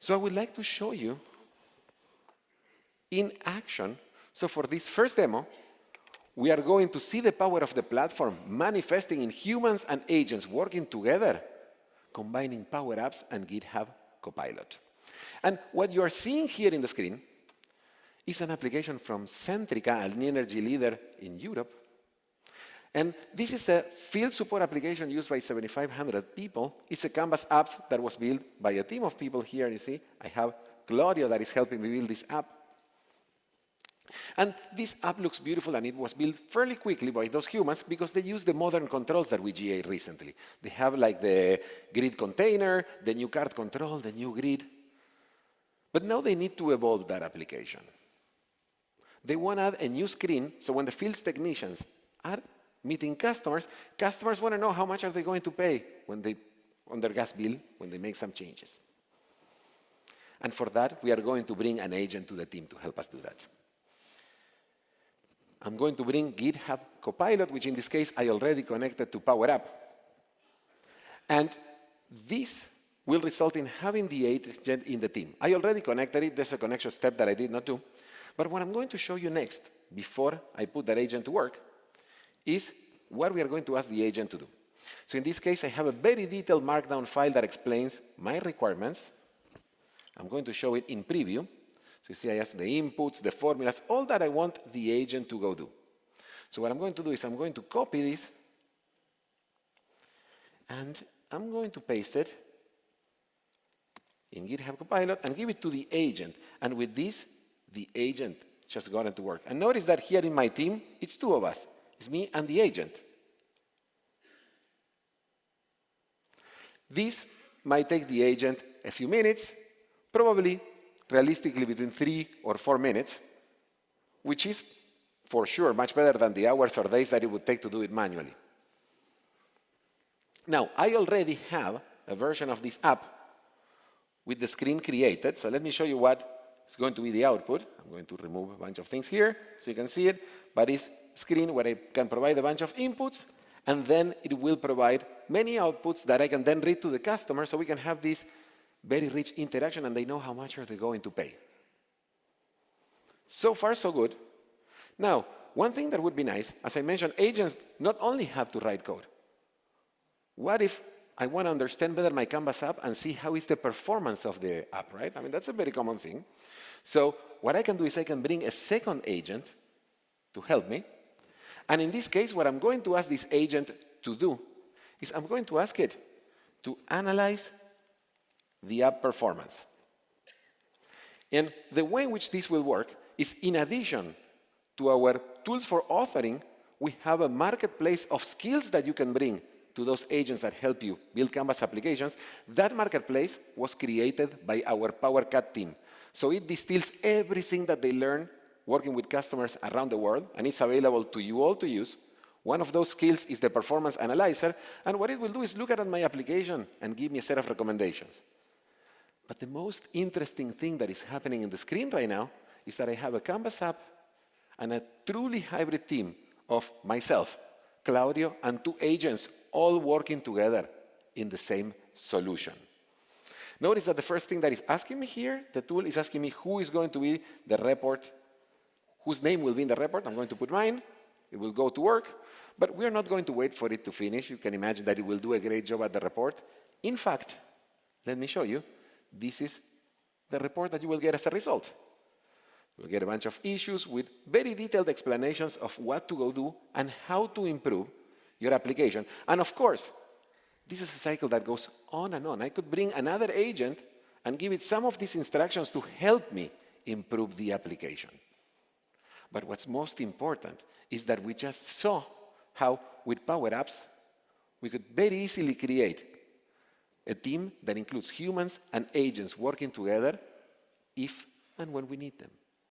So I would like to show you in action. So for this first demo, we are going to see the power of the platform manifesting in humans and agents working together, combining Power Apps and GitHub Copilot. And what you are seeing here in the screen is an application from Centrica, an energy leader in Europe. And this is a field support application used by 7,500 people. It's a Canvas app that was built by a team of people here. You see, I have Claudio that is helping me build this app. And this app looks beautiful, and it was built fairly quickly by those humans because they use the modern controls that we GA'd recently. They have like the grid container, the new card control, the new grid. But now they need to evolve that application. They want to add a new screen, so when the field technicians are meeting customers, customers want to know how much are they going to pay when they, on their gas bill when they make some changes. And for that, we are going to bring an agent to the team to help us do that. I'm going to bring GitHub Copilot, which in this case I already connected to Power App. And this will result in having the agent in the team. I already connected it. There's a connection step that I did not do. But what I'm going to show you next, before I put that agent to work, is what we are going to ask the agent to do. So in this case, I have a very detailed Markdown file that explains my requirements. I'm going to show it in preview. So you see, I ask the inputs, the formulas, all that I want the agent to go do. So what I'm going to do is I'm going to copy this, and I'm going to paste it in GitHub Copilot and give it to the agent. And with this, the agent just got it to work. And notice that here in my team, it's two of us. It's me and the agent. This might take the agent a few minutes, probably realistically between 3 or 4 minutes, which is for sure much better than the hours or days that it would take to do it manually. Now, I already have a version of this app with the screen created, so let me show you what is going to be the output. I'm going to remove a bunch of things here so you can see it, but it's a screen where I can provide a bunch of inputs, and then it will provide many outputs that I can then read to the customer so we can have this very rich interaction and they know how much are they going to pay. So far, so good. Now, one thing that would be nice, as I mentioned, agents not only have to write code. What if I want to understand better my Canvas app and see how is the performance of the app, right? I mean, that's a very common thing. So what I can do is I can bring a second agent to help me. And in this case, what I'm going to ask this agent to do is I'm going to ask it to analyze the app performance. And the way in which this will work is, in addition to our tools for authoring, we have a marketplace of skills that you can bring to those agents that help you build Canvas applications. That marketplace was created by our PowerCat team. So it distills everything that they learn working with customers around the world, and it's available to you all to use. One of those skills is the performance analyzer, and what it will do is look at my application and give me a set of recommendations. But the most interesting thing that is happening in the screen right now is that I have a Canvas app and a truly hybrid team of myself, Claudio, and 2 agents all working together in the same solution. Notice that the first thing that is asking me here, the tool is asking me who is going to be the report, whose name will be in the report. I'm going to put mine. It will go to work. But we're not going to wait for it to finish. You can imagine that it will do a great job at the report. In fact, let me show you. This is the report that you will get as a result. You'll get a bunch of issues with very detailed explanations of what to go do and how to improve your application. And of course, this is a cycle that goes on and on. I could bring another agent and give it some of these instructions to help me improve the application. But what's most important is that we just saw how, with Power Apps, we could very easily create a team that includes humans and agents working together if and when we need them.